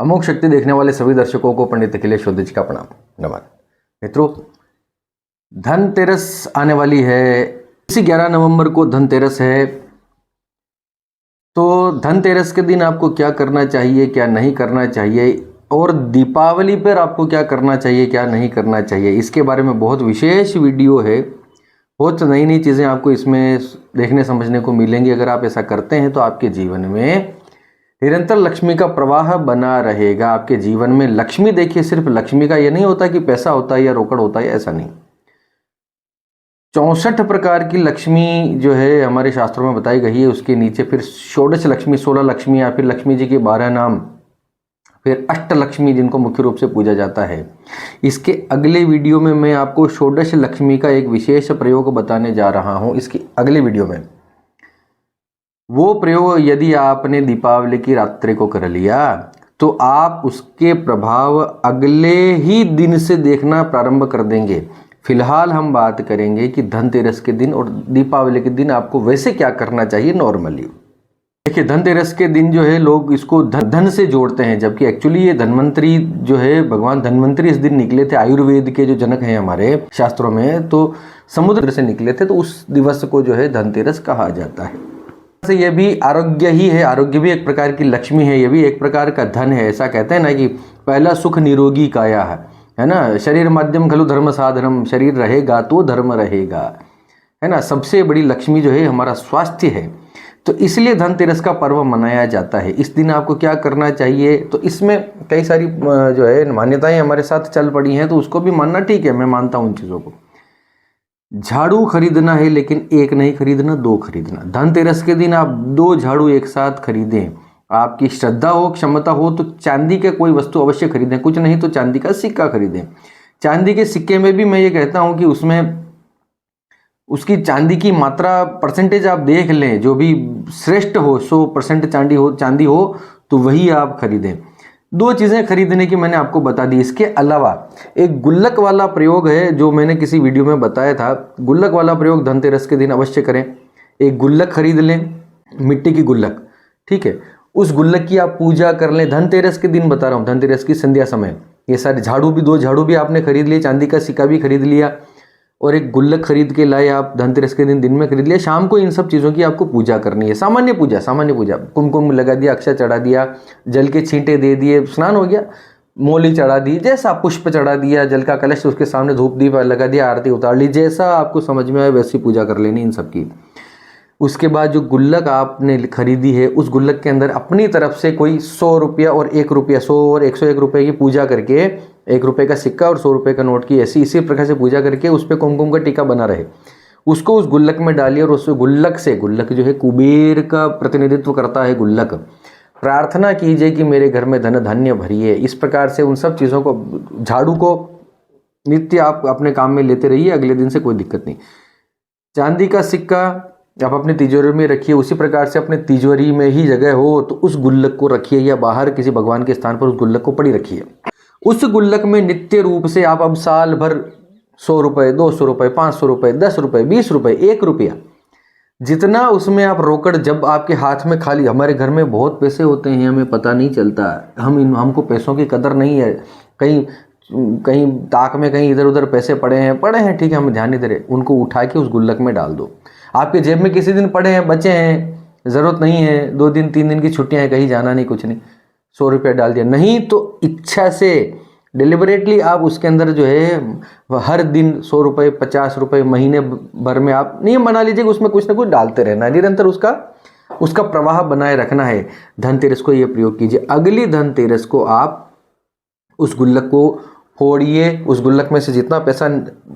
अमोघ शक्ति देखने वाले सभी दर्शकों को पंडित अखिलेश चौधरी जी का प्रणाम। नमस्कार मित्रों, धनतेरस आने वाली है। इसी 11 नवंबर को धनतेरस है। तो धनतेरस के दिन आपको क्या करना चाहिए, क्या नहीं करना चाहिए, और दीपावली पर आपको क्या करना चाहिए, क्या नहीं करना चाहिए, इसके बारे में बहुत विशेष वीडियो है। बहुत नई नई चीज़ें आपको इसमें देखने समझने को मिलेंगी। अगर आप ऐसा करते हैं तो आपके जीवन में निरंतर लक्ष्मी का प्रवाह बना रहेगा। आपके जीवन में लक्ष्मी, देखिए सिर्फ लक्ष्मी का ये नहीं होता कि पैसा होता है या रोकड़ होता है, ऐसा नहीं। 64 प्रकार की लक्ष्मी जो है हमारे शास्त्रों में बताई गई है। उसके नीचे फिर षोडश लक्ष्मी, 16 लक्ष्मी, या फिर लक्ष्मी जी के 12 नाम, फिर अष्ट लक्ष्मी जिनको मुख्य रूप से पूजा जाता है। इसके अगले वीडियो में मैं आपको षोडश लक्ष्मी का एक विशेष प्रयोग बताने जा रहा हूं। इसके अगले वीडियो में वो प्रयोग यदि आपने दीपावली की रात्रि को कर लिया तो आप उसके प्रभाव अगले ही दिन से देखना प्रारंभ कर देंगे। फिलहाल हम बात करेंगे कि धनतेरस के दिन और दीपावली के दिन आपको वैसे क्या करना चाहिए नॉर्मली। देखिए, धनतेरस के दिन जो है लोग इसको धन से जोड़ते हैं, जबकि एक्चुअली ये धन्वंतरी जो है, भगवान धन्वंतरी इस दिन निकले थे। आयुर्वेद के जो जनक हैं हमारे शास्त्रों में, तो समुद्र से निकले थे, तो उस दिवस को जो है धनतेरस कहा जाता है। से ये भी आरोग्य ही है। आरोग्य भी एक प्रकार की लक्ष्मी है, ये भी एक प्रकार का धन है। ऐसा कहते हैं ना कि पहला सुख निरोगी काया है ना। शरीर माध्यम खलु धर्म साधनम, शरीर रहेगा तो धर्म रहेगा, है ना। सबसे बड़ी लक्ष्मी जो है हमारा स्वास्थ्य है। तो इसलिए धनतेरस का पर्व मनाया जाता है। इस दिन आपको क्या करना चाहिए, तो इसमें कई सारी जो है मान्यताएं हमारे साथ चल पड़ी हैं, तो उसको भी मानना ठीक है, मैं मानता हूँ उन चीज़ों को। झाड़ू खरीदना है, लेकिन एक नहीं खरीदना, 2 खरीदना। धनतेरस के दिन आप 2 झाड़ू एक साथ खरीदें। आपकी श्रद्धा हो, क्षमता हो तो चांदी के कोई वस्तु अवश्य खरीदें, कुछ नहीं तो चांदी का सिक्का खरीदें। चांदी के सिक्के में भी मैं ये कहता हूँ कि उसमें उसकी चांदी की मात्रा परसेंटेज आप देख लें, जो भी श्रेष्ठ हो, 100% चांदी हो तो वही आप खरीदें। 2 चीज़ें खरीदने की मैंने आपको बता दी। इसके अलावा एक गुल्लक वाला प्रयोग है जो मैंने किसी वीडियो में बताया था। गुल्लक वाला प्रयोग धनतेरस के दिन अवश्य करें। एक गुल्लक खरीद लें, मिट्टी की गुल्लक, ठीक है। उस गुल्लक की आप पूजा कर लें। धनतेरस के दिन बता रहा हूँ, धनतेरस की संध्या समय। ये सारे झाड़ू भी, 2 झाड़ू भी आपने खरीद लिए, चांदी का सिक्का भी खरीद लिया, और एक गुल्लक खरीद के लाए आप धनतेरस के दिन में खरीद लिया। शाम को इन सब चीज़ों की आपको पूजा करनी है। सामान्य पूजा, कुमकुम लगा दिया, अक्षय चढ़ा दिया, जल के छींटे दे दिए, स्नान हो गया, मोली चढ़ा दी, जैसा पुष्प चढ़ा दिया, जल का कलश उसके सामने धूप दीप लगा दिया, आरती उतार ली, जैसा आपको समझ में आए वैसी पूजा कर लेनी इन सब की। उसके बाद जो गुल्लक आपने खरीदी है, उस गुल्लक के अंदर अपनी तरफ से कोई 100 रुपया और 1 रुपया, 100 और 101 रुपये की पूजा करके, 1 रुपये का सिक्का और 100 रुपये का नोट की ऐसी इसी प्रकार से पूजा करके उस पर कुमकुम का टीका बना रहे, उसको उस गुल्लक में डालिए। और उस गुल्लक जो है कुबेर का प्रतिनिधित्व करता है गुल्लक। प्रार्थना कीजिए कि मेरे घर में धन धान्य भरिए। इस प्रकार से उन सब चीज़ों को, झाड़ू को नित्य आप अपने काम में लेते रहिए, अगले दिन से कोई दिक्कत नहीं। चांदी का सिक्का आप अपनी तिजोरी में रखिए। उसी प्रकार से अपने तिजोरी में ही जगह हो तो उस गुल्लक को रखिए, या बाहर किसी भगवान के स्थान पर उस गुल्लक को पड़ी रखिए। उस गुल्लक में नित्य रूप से आप अब साल भर 100 रुपये, 200 रुपये, 500 रुपये, 10 रुपये, 20 रुपये, 1 रुपया, जितना उसमें आप रोकड़, जब आपके हाथ में खाली, हमारे घर में बहुत पैसे होते हैं, हमें पता नहीं चलता, हमको पैसों की कदर नहीं है। कहीं ताक में कहीं इधर उधर पैसे पड़े हैं, ठीक है, हम ध्यान नहीं दे रहे, उनको उठा के उस गुल्लक में डाल दो। आपके जेब में किसी दिन पड़े हैं, बचे हैं, ज़रूरत नहीं है, 2 दिन 3 दिन की छुट्टियां हैं, कहीं जाना नहीं, कुछ नहीं, 100 रुपया डाल दिया। नहीं तो इच्छा से डिलिबरेटली आप उसके अंदर जो है हर दिन 100 रुपये, 50 रुपये, महीने भर में आप नियम बना लीजिए कि उसमें कुछ ना कुछ डालते रहना है, निरंतर उसका प्रवाह बनाए रखना है। धनतेरस को ये प्रयोग कीजिए। अगली धनतेरस को आप उस गुल्लक को फोड़िए, उस गुल्लक में से जितना पैसा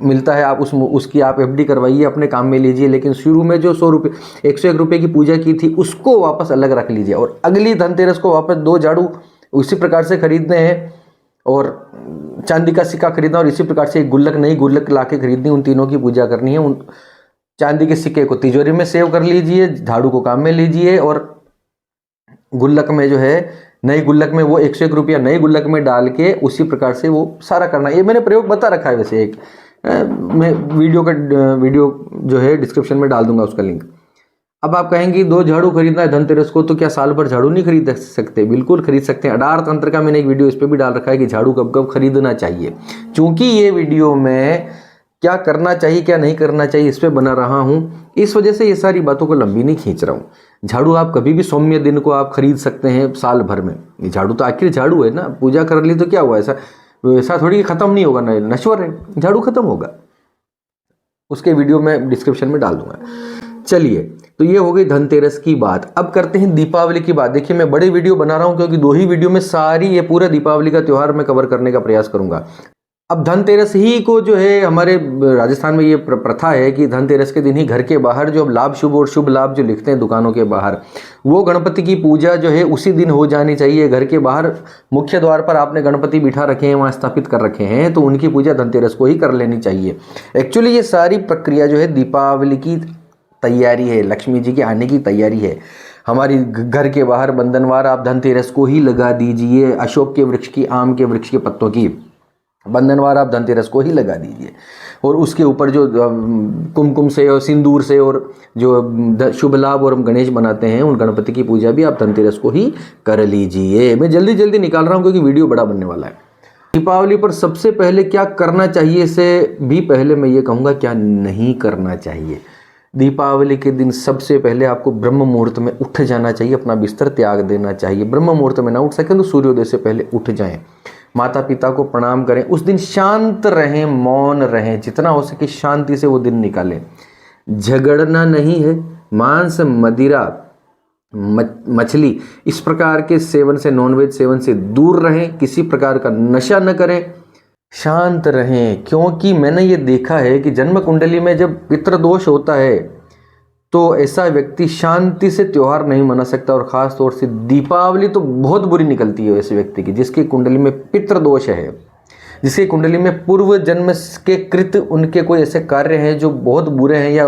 मिलता है आप उसकी आप एफडी करवाइए, अपने काम में लीजिए। लेकिन शुरू में जो 100 रुपये, 101 रुपये की पूजा की थी, उसको वापस अलग रख लीजिए। और अगली धनतेरस को वापस 2 झाड़ू उसी प्रकार से खरीदने हैं, और चांदी का सिक्का खरीदना, और इसी प्रकार से एक गुल्लक, नई गुल्लक ला के खरीदनी, उन तीनों की पूजा करनी है। उन चांदी के सिक्के को तिजोरी में सेव कर लीजिए, झाड़ू को काम में लीजिए, और गुल्लक में जो है, नई गुल्लक में वो 101 रुपया नई गुल्लक में डाल के उसी प्रकार से वो सारा करना। ये मैंने प्रयोग बता रखा है वैसे, मैं वीडियो जो है डिस्क्रिप्शन में डाल दूंगा उसका लिंक। अब आप कहेंगे 2 झाड़ू खरीदना है धनतेरस को, तो क्या साल भर झाड़ू नहीं खरीद सकते? बिल्कुल खरीद सकते हैं। अडार तंत्र का मैंने एक वीडियो इस पर भी डाल रखा है कि झाड़ू कब कब खरीदना चाहिए। चूंकि ये वीडियो में क्या करना चाहिए क्या नहीं करना चाहिए इस पर बना रहा हूं, इस वजह से ये सारी बातों को लंबी नहीं खींच रहा हूं। झाड़ू आप कभी भी सौम्य दिन को आप खरीद सकते हैं साल भर में। ये झाड़ू तो आखिर झाड़ू है ना, पूजा कर ली तो क्या हुआ, ऐसा थोड़ी खत्म नहीं होगा, नश्वर है, झाड़ू खत्म होगा। उसके वीडियो में डिस्क्रिप्शन में डाल दूंगा। चलिए, तो ये हो गई धनतेरस की बात। अब करते हैं दीपावली की बात। देखिए मैं बड़े वीडियो बना रहा हूं क्योंकि 2 ही वीडियो में सारी ये पूरा दीपावली का त्यौहार मैं कवर करने का प्रयास करूंगा। अब धनतेरस ही को जो है हमारे राजस्थान में ये प्रथा है कि धनतेरस के दिन ही घर के बाहर जो लाभ शुभ और शुभ लाभ जो लिखते हैं दुकानों के बाहर, वो गणपति की पूजा जो है उसी दिन हो जानी चाहिए। घर के बाहर मुख्य द्वार पर आपने गणपति बिठा रखे हैं, वहाँ स्थापित कर रखे हैं, तो उनकी पूजा धनतेरस को ही कर लेनी चाहिए। एक्चुअली ये सारी प्रक्रिया जो है दीपावली की तैयारी है, लक्ष्मी जी के आने की तैयारी है। हमारी घर के बाहर बंधनवार आप धनतेरस को ही लगा दीजिए। अशोक के वृक्ष की, आम के वृक्ष के पत्तों की बंधनवार आप धनतेरस को ही लगा दीजिए। और उसके ऊपर जो कुमकुम से और सिंदूर से और जो शुभ लाभ और हम गणेश बनाते हैं, उन गणपति की पूजा भी आप धनतेरस को ही कर लीजिए। मैं जल्दी जल्दी निकाल रहा हूँ क्योंकि वीडियो बड़ा बनने वाला है। दीपावली पर सबसे पहले क्या करना चाहिए से भी पहले मैं ये कहूँगा क्या नहीं करना चाहिए। दीपावली के दिन सबसे पहले आपको ब्रह्म मुहूर्त में उठ जाना चाहिए, अपना बिस्तर त्याग देना चाहिए। ब्रह्म मुहूर्त में ना उठ सकें तो सूर्योदय से पहले उठ जाएं, माता पिता को प्रणाम करें। उस दिन शांत रहें, मौन रहें, जितना हो सके शांति से वो दिन निकालें। झगड़ना नहीं है। मांस, मदिरा, मछली इस प्रकार के सेवन से, नॉनवेज सेवन से दूर रहें। किसी प्रकार का नशा न करें, शांत रहें। क्योंकि मैंने ये देखा है कि जन्म कुंडली में जब पितृदोष होता है तो ऐसा व्यक्ति शांति से त्यौहार नहीं मना सकता। और ख़ास तौर से दीपावली तो बहुत बुरी निकलती है ऐसे व्यक्ति की जिसकी कुंडली में पितृदोष है, जिसकी कुंडली में पूर्व जन्म के कृत उनके कोई ऐसे कार्य हैं जो बहुत बुरे हैं, या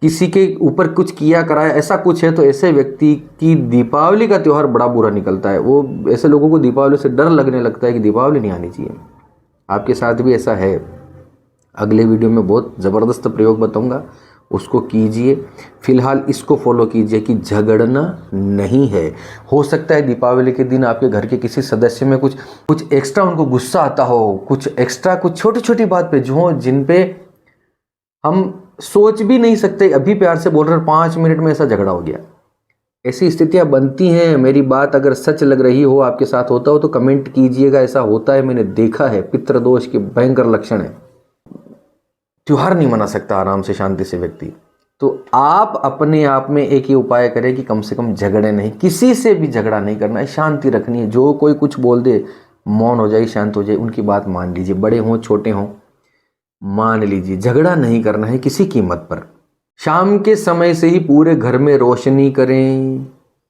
किसी के ऊपर कुछ किया कराया ऐसा कुछ है, तो ऐसे व्यक्ति की दीपावली का त्यौहार बड़ा बुरा निकलता है। वो ऐसे लोगों को दीपावली से डर लगने लगता है कि दीपावली नहीं आनी चाहिए। आपके साथ भी ऐसा है? अगले वीडियो में बहुत ज़बरदस्त प्रयोग बताऊंगा, उसको कीजिए। फिलहाल इसको फॉलो कीजिए कि झगड़ना नहीं है। हो सकता है दीपावली के दिन आपके घर के किसी सदस्य में कुछ एक्स्ट्रा उनको गुस्सा आता हो, कुछ एक्स्ट्रा, कुछ छोटी छोटी बात पे जो जिन पे हम सोच भी नहीं सकते। अभी प्यार से बोल रहे 5 मिनट में ऐसा झगड़ा हो गया। ऐसी स्थितियां बनती हैं। मेरी बात अगर सच लग रही हो, आपके साथ होता हो तो कमेंट कीजिएगा। ऐसा होता है, मैंने देखा है। पितृदोष के भयंकर लक्षण है। त्योहार नहीं मना सकता आराम से शांति से व्यक्ति। तो आप अपने आप में एक ही उपाय करें कि कम से कम झगड़े नहीं, किसी से भी झगड़ा नहीं करना है, शांति रखनी है। जो कोई कुछ बोल दे मौन हो जाए, शांत हो जाए, उनकी बात मान लीजिए। बड़े हों छोटे हों मान लीजिए। झगड़ा नहीं करना है किसी कीमत पर। शाम के समय से ही पूरे घर में रोशनी करें।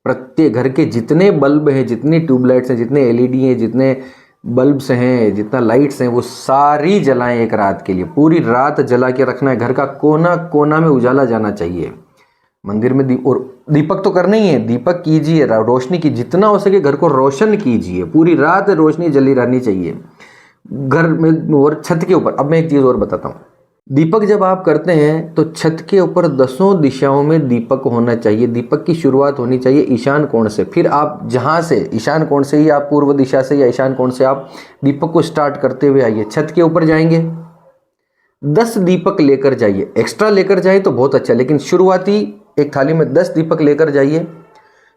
प्रत्येक घर के जितने बल्ब हैं, जितनी ट्यूबलाइट्स हैं, जितने एलईडी हैं, जितने बल्ब्स हैं, जितना लाइट्स हैं, वो सारी जलाएं एक रात के लिए। पूरी रात जला के रखना है। घर का कोना कोना में उजाला जाना चाहिए। मंदिर में और दीपक तो करना ही है, दीपक कीजिए, रोशनी की जितना हो सके घर को रोशन कीजिए। पूरी रात रोशनी जली रहनी चाहिए घर में और छत के ऊपर। अब मैं एक चीज़ और बताता हूँ। दीपक जब आप करते हैं तो छत के ऊपर 10 दिशाओं में दीपक होना चाहिए। दीपक की शुरुआत होनी चाहिए ईशान कोण से। फिर आप जहाँ से ईशान कोण से ही आप पूर्व दिशा से या ईशान कोण से आप दीपक को स्टार्ट करते हुए आइए। छत के ऊपर जाएंगे, 10 दीपक लेकर जाइए। एक्स्ट्रा लेकर जाए तो बहुत अच्छा, लेकिन शुरुआती एक थाली में 10 दीपक लेकर जाइए।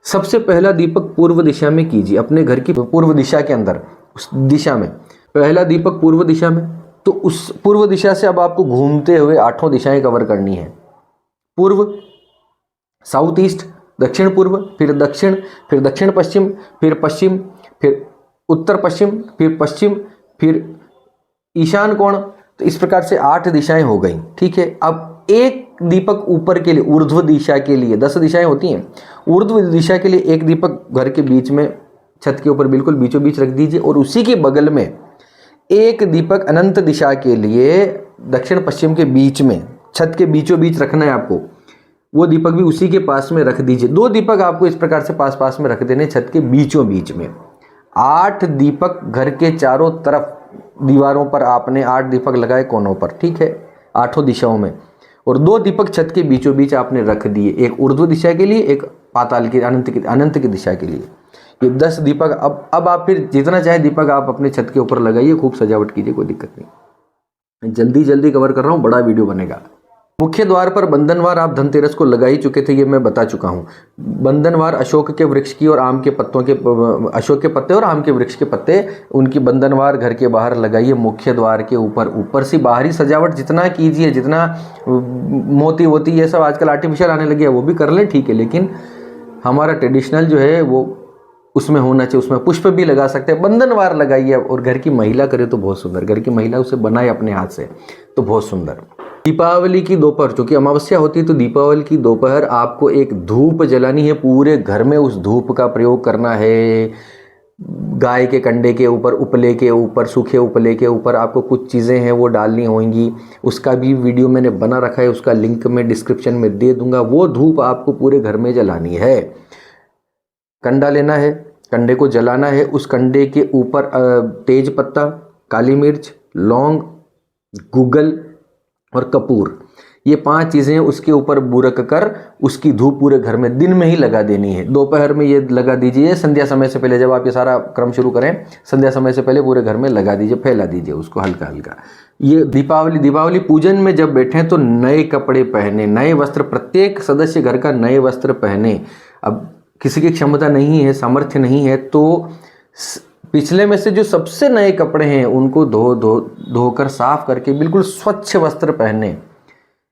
सबसे पहला दीपक पूर्व दिशा में कीजिए। अपने घर की पूर्व दिशा के अंदर, उस दिशा में पहला दीपक पूर्व दिशा में। तो उस पूर्व दिशा से अब आपको घूमते हुए 8 दिशाएं कवर करनी है। पूर्व, साउथ ईस्ट, दक्षिण पूर्व, फिर दक्षिण, फिर दक्षिण पश्चिम, फिर पश्चिम, फिर उत्तर पश्चिम, फिर पश्चिम, फिर ईशान कोण। तो इस प्रकार से 8 दिशाएं हो गई। ठीक है। अब एक दीपक ऊपर के लिए, ऊर्ध्व दिशा के लिए 10 दिशाएं होती हैं। ऊर्ध्व दिशा के लिए एक दीपक घर के बीच में, छत के ऊपर बिल्कुल बीचों बीच रख दीजिए। और उसी के बगल में एक दीपक अनंत दिशा के लिए दक्षिण पश्चिम के बीच में, छत के बीचों बीच रखना है आपको। वो दीपक भी उसी के पास में रख दीजिए। 2 दीपक आपको इस प्रकार से पास पास में रख देने छत के बीचों बीच में। 8 दीपक घर के चारों तरफ दीवारों पर आपने 8 दीपक लगाए कोनों पर। ठीक है, 8 दिशाओं में। और 2 दीपक छत के बीचों बीच आपने रख दिए, एक ऊर्ध्व दिशा के लिए, एक पाताल की अनंत की दिशा के लिए। ये 10 दीपक अब आप फिर जितना चाहे दीपक आप अपने छत के ऊपर लगाइए, खूब सजावट कीजिए, कोई दिक्कत नहीं। जल्दी जल्दी कवर कर रहा हूँ, बड़ा वीडियो बनेगा। मुख्य द्वार पर बंधनवार आप धनतेरस को लगा ही चुके थे, ये मैं बता चुका हूँ। बंधनवार अशोक के वृक्ष की और आम के पत्तों के, अशोक के पत्ते और आम के वृक्ष के पत्ते, उनकी बंधनवार घर के बाहर लगाइए, मुख्य द्वार के ऊपर। ऊपर से बाहरी सजावट जितना कीजिए, जितना मोती वोती ये सब आजकल आर्टिफिशियल आने लगे हैं वो भी कर लें, ठीक है, लेकिन हमारा ट्रेडिशनल जो है वो उसमें होना चाहिए। उसमें पुष्प भी लगा सकते हैं, बंधनवार लगाइए। और घर की महिला करे तो बहुत सुंदर, घर की महिला उसे बनाए अपने हाथ से तो बहुत सुंदर। दीपावली की दोपहर, चूंकि अमावस्या होती है तो दीपावली की दोपहर आपको एक धूप जलानी है, पूरे घर में उस धूप का प्रयोग करना है। गाय के कंडे के ऊपर, उपले के ऊपर, सूखे उपले के ऊपर आपको कुछ चीज़ें हैं वो डालनी होंगी। उसका भी वीडियो मैंने बना रखा है, उसका लिंक मैं डिस्क्रिप्शन में दे दूंगा। वो धूप आपको पूरे घर में जलानी है। कंडा लेना है, कंडे को जलाना है, उस कंडे के ऊपर तेज पत्ता, काली मिर्च, लौंग, गुगल और कपूर, ये 5 चीज़ें उसके ऊपर बुरक कर उसकी धूप पूरे घर में दिन में ही लगा देनी है। दोपहर में ये लगा दीजिए, संध्या समय से पहले, जब आप ये सारा क्रम शुरू करें संध्या समय से पहले पूरे घर में लगा दीजिए, फैला दीजिए उसको हल्का हल्का। ये दीपावली पूजन में जब बैठें तो नए कपड़े पहने, नए वस्त्र, प्रत्येक सदस्य घर का नए वस्त्र पहने। अब किसी की क्षमता नहीं है, सामर्थ्य नहीं है, तो पिछले में से जो सबसे नए कपड़े हैं उनको धोकर साफ करके बिल्कुल स्वच्छ वस्त्र पहने,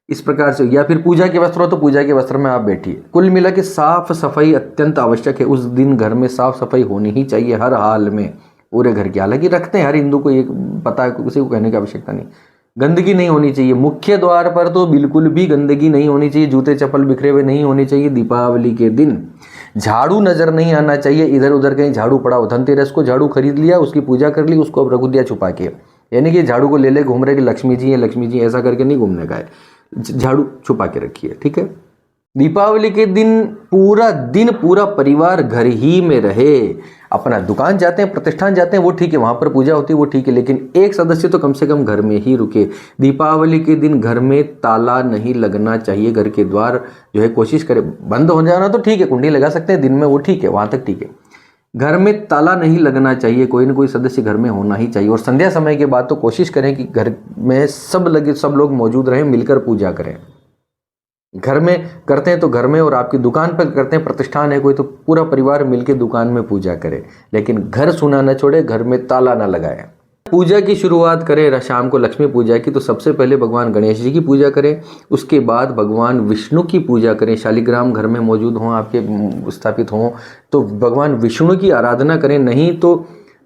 इस प्रकार से। या फिर पूजा के वस्त्र हो तो पूजा के वस्त्र में आप बैठिए। कुल मिला के साफ सफाई अत्यंत आवश्यक है। उस दिन घर में साफ सफाई होनी ही चाहिए हर हाल में, पूरे घर की। हालांकि रखते हैं, हर हिंदू को ये पता है, किसी को कहने की आवश्यकता नहीं। गंदगी नहीं होनी चाहिए, मुख्य द्वार पर तो बिल्कुल भी गंदगी नहीं होनी चाहिए, जूते चप्पल बिखरे हुए नहीं होने चाहिए। दीपावली के दिन झाड़ू नजर नहीं आना चाहिए, इधर उधर कहीं झाड़ू पड़ा हो। धनतेरस को झाड़ू खरीद लिया, उसकी पूजा कर ली, उसको अब रख दिया छुपा के, यानी कि झाड़ू को ले घूम रहे कि लक्ष्मी जी है लक्ष्मी जी, ऐसा करके नहीं घूमने का है। झाड़ू छुपा के रखिए, ठीक है। दीपावली के दिन पूरा परिवार घर ही में रहे। अपना दुकान जाते हैं, प्रतिष्ठान जाते हैं, वो ठीक है, वहां पर पूजा होती है, वो ठीक है, लेकिन एक सदस्य तो कम से कम घर में ही रुके। दीपावली के दिन घर में ताला नहीं लगना चाहिए। घर के द्वार जो है कोशिश करें, बंद हो जाना तो ठीक है, कुंडी लगा सकते हैं दिन में, वो ठीक है, वहां तक ठीक है। घर में ताला नहीं लगना चाहिए, कोई ना कोई सदस्य घर में होना ही चाहिए। और संध्या समय के बाद तो कोशिश करें कि घर में सब लोग मौजूद रहें, मिलकर पूजा करें। घर में करते हैं तो घर में, और आपकी दुकान पर करते हैं, प्रतिष्ठान है कोई, तो पूरा परिवार मिलकर दुकान में पूजा करे, लेकिन घर सुना न छोड़े, घर में ताला न लगाए। पूजा की शुरुआत करें शाम को लक्ष्मी पूजा की, तो सबसे पहले भगवान गणेश जी की पूजा करें, उसके बाद भगवान विष्णु की पूजा करें। शालिग्राम घर में मौजूद हों, आपके स्थापित हों तो भगवान विष्णु की आराधना करें, नहीं तो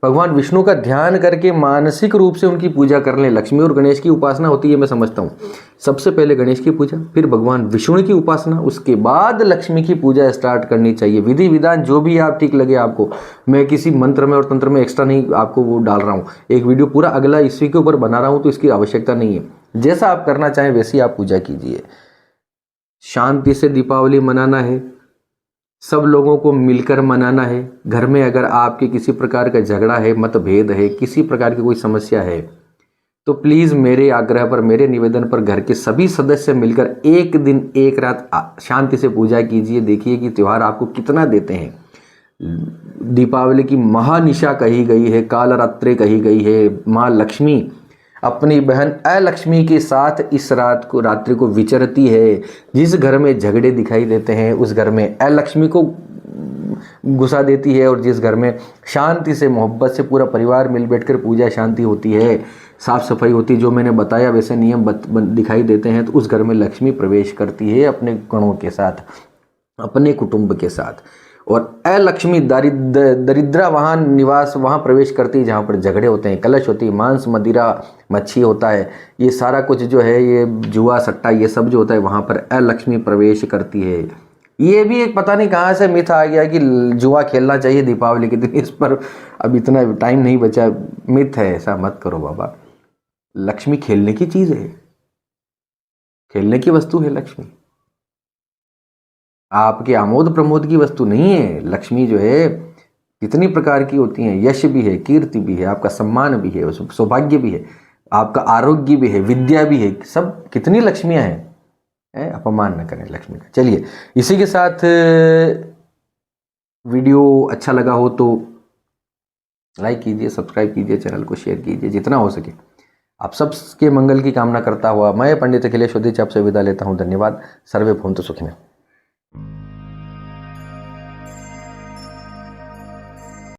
भगवान विष्णु का ध्यान करके मानसिक रूप से उनकी पूजा कर लें। लक्ष्मी और गणेश की उपासना होती है, मैं समझता हूँ। सबसे पहले गणेश की पूजा, फिर भगवान विष्णु की उपासना, उसके बाद लक्ष्मी की पूजा स्टार्ट करनी चाहिए। विधि विधान जो भी आप ठीक लगे आपको, मैं किसी मंत्र में और तंत्र में एक्स्ट्रा नहीं आपको वो डाल रहा हूँ। एक वीडियो पूरा अगला इसी के ऊपर बना रहा हूँ, तो इसकी आवश्यकता नहीं है। जैसा आप करना चाहें वैसी आप पूजा कीजिए। शांति से दीपावली मनाना है, सब लोगों को मिलकर मनाना है। घर में अगर आपके किसी प्रकार का झगड़ा है, मतभेद है, किसी प्रकार की कोई समस्या है, तो प्लीज़ मेरे आग्रह पर, मेरे निवेदन पर घर के सभी सदस्य मिलकर एक दिन एक रात शांति से पूजा कीजिए। देखिए कि त्यौहार आपको कितना देते हैं। दीपावली की महानिशा कही गई है, कालरात्रि कही गई है। माँ लक्ष्मी अपनी बहन अलक्ष्मी के साथ इस रात्रि को विचरती है। जिस घर में झगड़े दिखाई देते हैं उस घर में अलक्ष्मी को घुसा देती है, और जिस घर में शांति से मोहब्बत से पूरा परिवार मिल बैठकर पूजा शांति होती है, साफ सफाई होती है, जो मैंने बताया वैसे नियम दिखाई देते हैं, तो उस घर में लक्ष्मी प्रवेश करती है अपने गणों के साथ, अपने कुटुंब के साथ। और अलक्ष्मी दरिद्रा वहाँ प्रवेश करती है जहाँ पर झगड़े होते हैं, कलश होती है, मांस मदिरा मच्छी होता है, ये सारा कुछ जो है, ये जुआ सट्टा ये सब जो होता है, वहाँ पर अलक्ष्मी प्रवेश करती है। ये भी एक पता नहीं कहाँ से मिथ आ गया कि जुआ खेलना चाहिए दीपावली के दिन, इस पर अब इतना टाइम नहीं बचा। मिथ है, ऐसा मत करो बाबा। लक्ष्मी खेलने की चीज़ है, खेलने की वस्तु है लक्ष्मी, आपके आमोद प्रमोद की वस्तु नहीं है। लक्ष्मी जो है कितनी प्रकार की होती हैं, यश भी है, कीर्ति भी है, आपका सम्मान भी है, सौभाग्य भी है, आपका आरोग्य भी है, विद्या भी है, सब कितनी लक्ष्मियां हैं। अपमान न करें लक्ष्मी का। चलिए, इसी के साथ वीडियो अच्छा लगा हो तो लाइक कीजिए, सब्सक्राइब कीजिए, चैनल को शेयर कीजिए जितना हो सके। आप सबके मंगल की कामना करता हुआ मैं पंडित अखिलेश उदिच आपसे विदा लेता हूँ। धन्यवाद। सर्वे भवन्तु सुखिनः।